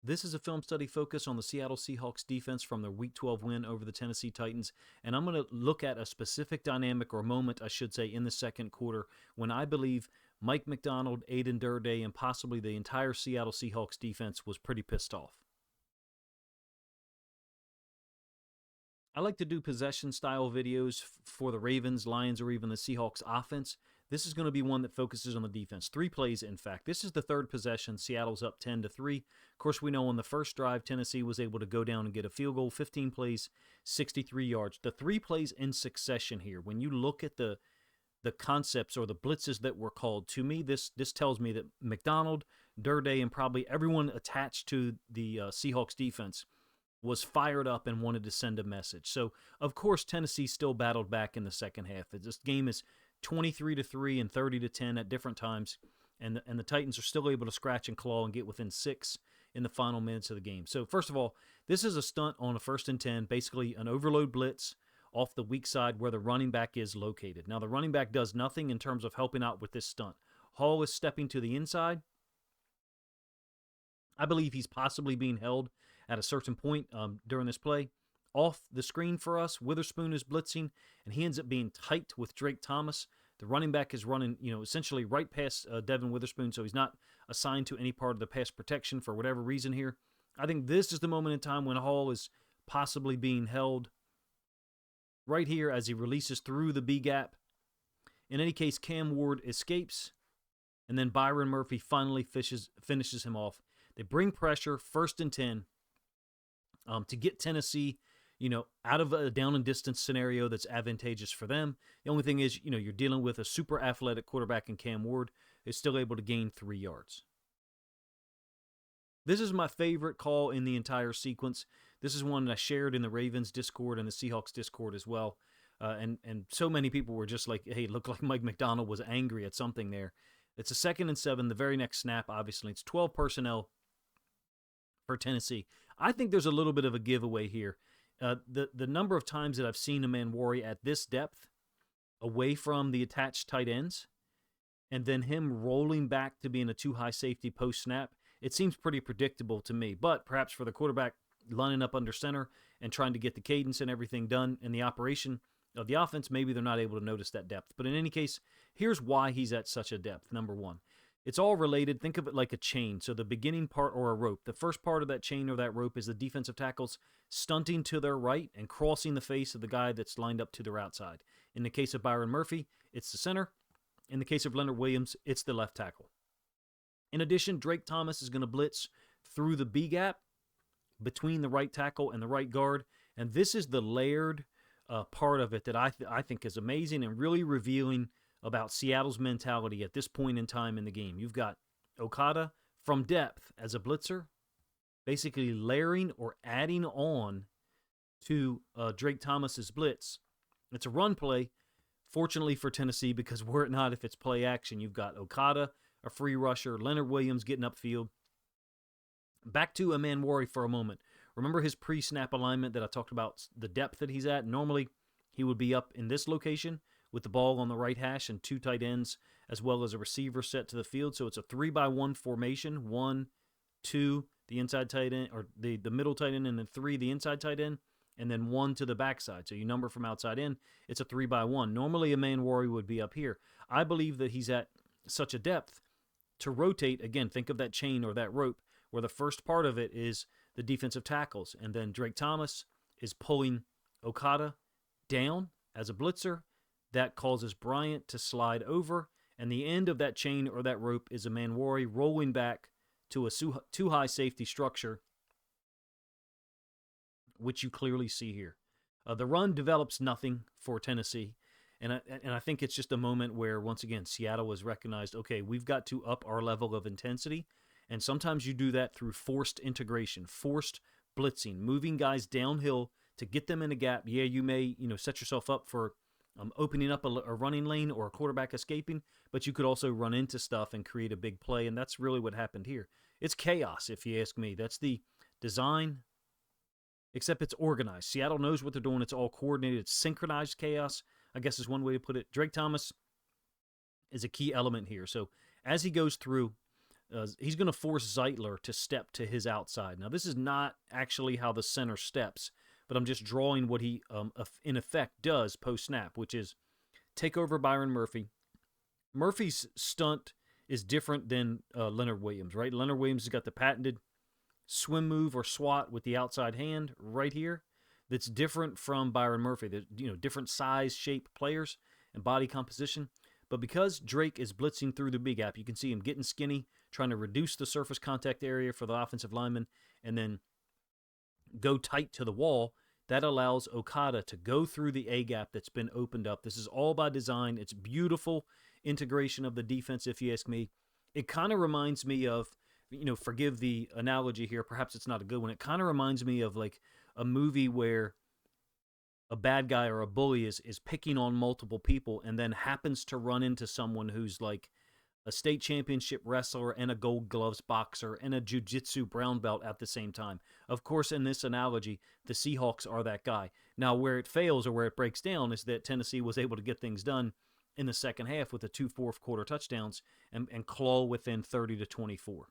This is a film study focused on the Seattle Seahawks defense from their Week 12 win over the Tennessee Titans, and I'm going to look at a specific dynamic, or moment, I should say, in the second quarter when I believe Mike Macdonald, Aiden Durday, and possibly the entire Seattle Seahawks defense was pretty pissed off. I like to do possession-style videos for the Ravens, Lions, or even the Seahawks offense. This is going to be one that focuses on the defense. 3 plays, in fact. This is the third possession. Seattle's up 10-3. Of course, we know on the first drive, Tennessee was able to go down and get a field goal. 15 plays, 63 yards. The 3 plays in succession here, when you look at the concepts or the blitzes that were called, to me, this tells me that Macdonald, Durday, and probably everyone attached to the Seahawks defense was fired up and wanted to send a message. So, of course, Tennessee still battled back in the second half. This game is 23-3 and 30-10 at different times, and the Titans are still able to scratch and claw and get within 6 in the final minutes of the game. So, first of all, this is a stunt on a 1st and 10, basically an overload blitz off the weak side where the running back is located. Now, the running back does nothing in terms of helping out with this stunt. Hall is stepping to the inside. I believe he's possibly being held at a certain point during this play. Off the screen for us, Witherspoon is blitzing, and he ends up being tight with Drake Thomas. The running back is running, essentially right past Devin Witherspoon, so he's not assigned to any part of the pass protection for whatever reason here. I think this is the moment in time when Hall is possibly being held right here as he releases through the B gap. In any case, Cam Ward escapes, and then Byron Murphy finally finishes him off. They bring pressure, 1st and 10, to get Tennessee, out of a down and distance scenario that's advantageous for them. The only thing is, you're dealing with a super athletic quarterback in Cam Ward who's still able to gain 3 yards. This is my favorite call in the entire sequence. This is one that I shared in the Ravens Discord and the Seahawks Discord as well. And so many people were just like, hey, it looked like Mike Macdonald was angry at something there. It's a 2nd and 7. The very next snap, obviously, it's 12 personnel for Tennessee. I think there's a little bit of a giveaway here. The number of times that I've seen a man worry at this depth away from the attached tight ends and then him rolling back to being a too-high safety post-snap, it seems pretty predictable to me. But perhaps for the quarterback lining up under center and trying to get the cadence and everything done in the operation of the offense, maybe they're not able to notice that depth. But in any case, here's why he's at such a depth. Number one, it's all related. Think of it like a chain. So the beginning part, or a rope. The first part of that chain or that rope is the defensive tackles stunting to their right and crossing the face of the guy that's lined up to their outside. In the case of Byron Murphy, it's the center. In the case of Leonard Williams, it's the left tackle. In addition, Drake Thomas is going to blitz through the B gap between the right tackle and the right guard. And this is the layered part of it that I think is amazing and really revealing about Seattle's mentality at this point in time in the game. You've got Okada from depth as a blitzer, basically layering or adding on to Drake Thomas's blitz. It's a run play, fortunately for Tennessee, because were it not, if it's play action, you've got Okada, a free rusher, Leonard Williams getting upfield. Back to Aman Worry for a moment. Remember his pre-snap alignment that I talked about, the depth that he's at? Normally, he would be up in this location with the ball on the right hash and 2 tight ends, as well as a receiver set to the field. So it's a 3-by-1 formation. 1, 2, the inside tight end, or the middle tight end, and then 3, the inside tight end, and then 1 to the backside. So you number from outside in. It's a 3-by-1. Normally, Aman Worry would be up here. I believe that he's at such a depth to rotate. Again, think of that chain or that rope, where the first part of it is the defensive tackles, and then Drake Thomas is pulling Okada down as a blitzer. That causes Bryant to slide over, and the end of that chain or that rope is Aman Worry rolling back to a too-high safety structure, which you clearly see here. The run develops nothing for Tennessee, and I think it's just a moment where, once again, Seattle has recognized, okay, we've got to up our level of intensity, and sometimes you do that through forced integration, forced blitzing, moving guys downhill to get them in a gap. Yeah, you may set yourself up for opening up a running lane or a quarterback escaping, but you could also run into stuff and create a big play, and that's really what happened here. It's chaos, if you ask me. That's the design, except it's organized. Seattle knows what they're doing. It's all coordinated. It's synchronized chaos, I guess is one way to put it. Drake Thomas is a key element here. So as he goes through, he's going to force Zeitler to step to his outside. Now, this is not actually how the center steps, but I'm just drawing what he, in effect, does post-snap, which is take over Byron Murphy. Murphy's stunt is different than Leonard Williams, right? Leonard Williams has got the patented swim move or swat with the outside hand right here. That's different from Byron Murphy. There's, different size, shape players and body composition. But because Drake is blitzing through the B gap, you can see him getting skinny, trying to reduce the surface contact area for the offensive lineman, and then go tight to the wall. That allows Okada to go through the A gap that's been opened up. This is all by design. It's beautiful integration of the defense, if you ask me. It kind of reminds me of, forgive the analogy here, perhaps it's not a good one. It kind of reminds me of like a movie where a bad guy or a bully is picking on multiple people and then happens to run into someone who's like a state championship wrestler and a gold gloves boxer and a jiu-jitsu brown belt at the same time. Of course, in this analogy, the Seahawks are that guy. Now, where it fails or where it breaks down is that Tennessee was able to get things done in the second half with the 2 fourth-quarter touchdowns and claw within 30-24.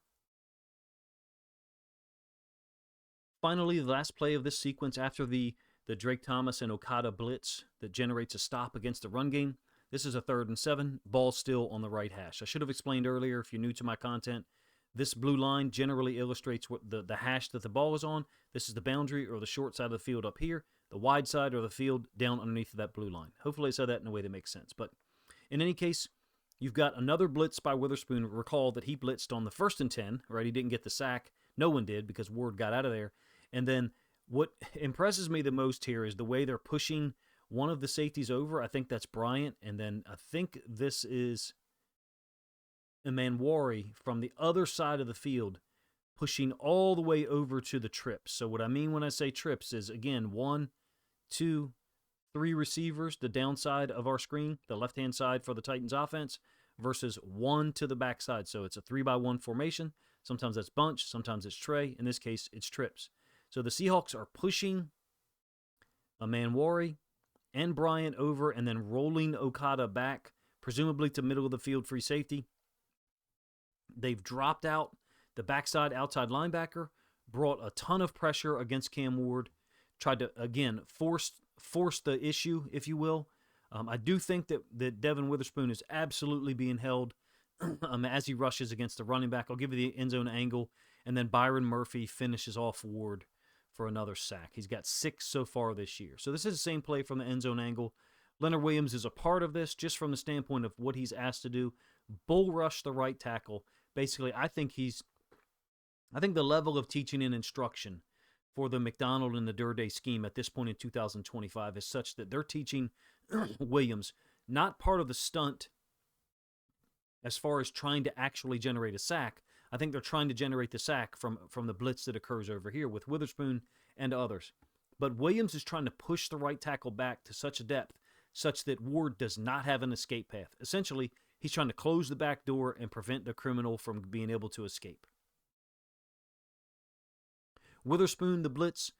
Finally, the last play of this sequence after the Drake Thomas and Okada blitz that generates a stop against the run game. This is a 3rd and 7, ball still on the right hash. I should have explained earlier, if you're new to my content, this blue line generally illustrates what the hash that the ball is on. This is the boundary or the short side of the field up here, the wide side or the field down underneath that blue line. Hopefully I said that in a way that makes sense. But in any case, you've got another blitz by Witherspoon. Recall that he blitzed on the 1st and 10, right? He didn't get the sack. No one did because Ward got out of there. And then what impresses me the most here is the way they're pushing one of the safeties over. I think that's Bryant. And then I think this is Emanwari from the other side of the field pushing all the way over to the trips. So what I mean when I say trips is, again, 1, 2, 3 receivers, the downside of our screen, the left-hand side for the Titans offense, versus 1 to the backside. So it's a 3-by-1 formation. Sometimes that's bunch. Sometimes it's tray. In this case, it's trips. So the Seahawks are pushing Emanwari and Bryant over and then rolling Okada back, presumably to middle of the field free safety. They've dropped out the backside outside linebacker, brought a ton of pressure against Cam Ward, tried to, again, force the issue, if you will. I do think that Devin Witherspoon is absolutely being held as he rushes against the running back. I'll give you the end zone angle, and then Byron Murphy finishes off Ward for another sack. He's got 6 so far this year. So this is the same play from the end zone angle. Leonard Williams is a part of this just from the standpoint of what he's asked to do. Bull rush the right tackle. Basically, I think the level of teaching and instruction for the Macdonald and the Durday scheme at this point in 2025 is such that they're teaching Williams not part of the stunt as far as trying to actually generate a sack. I think they're trying to generate the sack from the blitz that occurs over here with Witherspoon and others. But Williams is trying to push the right tackle back to such a depth such that Ward does not have an escape path. Essentially, he's trying to close the back door and prevent the criminal from being able to escape. Witherspoon, the blitz,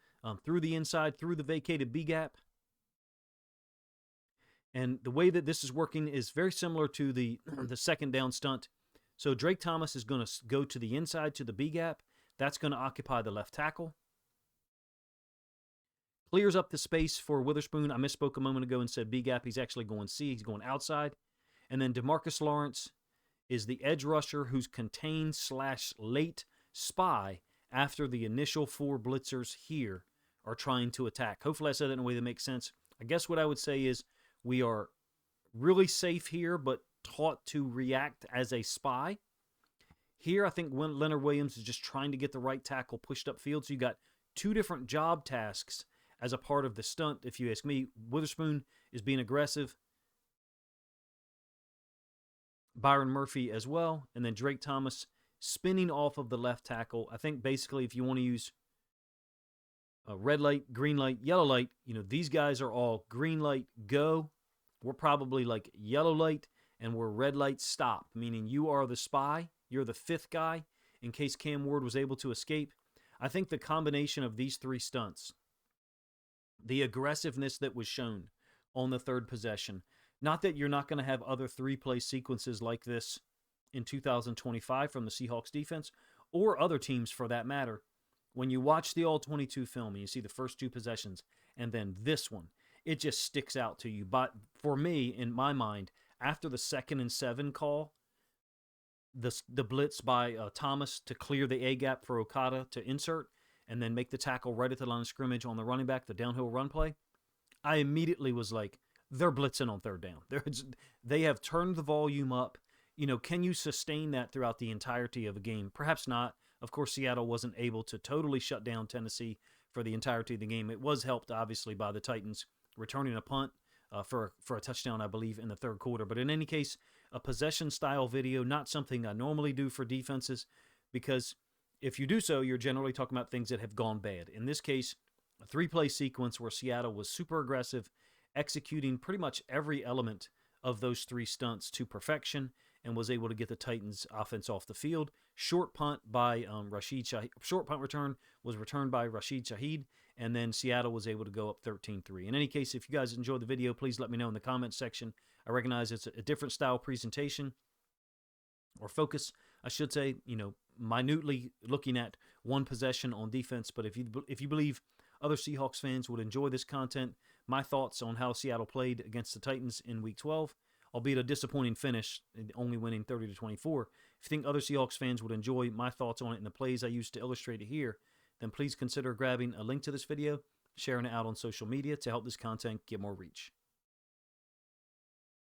through the inside, through the vacated B gap. And the way that this is working is very similar to the second down stunt. So Drake Thomas is going to go to the inside to the B gap. That's going to occupy the left tackle. Clears up the space for Witherspoon. I misspoke a moment ago and said B gap. He's actually going C. He's going outside. And then DeMarcus Lawrence is the edge rusher who's contained / late spy after the initial 4 blitzers here are trying to attack. Hopefully I said that in a way that makes sense. I guess what I would say is we are really safe here, but taught to react as a spy. Here, I think Leonard Williams is just trying to get the right tackle pushed upfield. So you got 2 different job tasks as a part of the stunt, if you ask me. Witherspoon is being aggressive. Byron Murphy as well. And then Drake Thomas spinning off of the left tackle. I think basically if you want to use red light, green light, yellow light, these guys are all green light, go. We're probably like yellow light, and we're red light, stop, meaning you are the spy. You're the 5th guy in case Cam Ward was able to escape. I think the combination of these 3 stunts, the aggressiveness that was shown on the 3rd possession, not that you're not going to have other 3-play sequences like this in 2025 from the Seahawks defense, or other teams for that matter, when you watch the all 22 film and you see the first two possessions and then this one, it just sticks out to you. But for me, in my mind, after the 2nd and 7 call, the blitz by Thomas to clear the A gap for Okada to insert and then make the tackle right at the line of scrimmage on the running back, the downhill run play, I immediately was like, they're blitzing on 3rd down. They have turned the volume up. Can you sustain that throughout the entirety of a game? Perhaps not. Of course, Seattle wasn't able to totally shut down Tennessee for the entirety of the game. It was helped, obviously, by the Titans returning a punt for a touchdown, I believe, in the 3rd quarter. But in any case, a possession-style video, not something I normally do for defenses, because if you do so, you're generally talking about things that have gone bad. In this case, a 3-play sequence where Seattle was super aggressive, executing pretty much every element of those 3 stunts to perfection, and was able to get the Titans' offense off the field. Short punt return was returned by Rashid Shaheed, and then Seattle was able to go up 13-3. In any case, if you guys enjoyed the video, please let me know in the comments section. I recognize it's a different style presentation, or focus, I should say, minutely looking at one possession on defense. But if you believe other Seahawks fans would enjoy this content, my thoughts on how Seattle played against the Titans in Week 12, albeit a disappointing finish, only winning 30-24. If you think other Seahawks fans would enjoy my thoughts on it and the plays I used to illustrate it here, then please consider grabbing a link to this video, sharing it out on social media to help this content get more reach.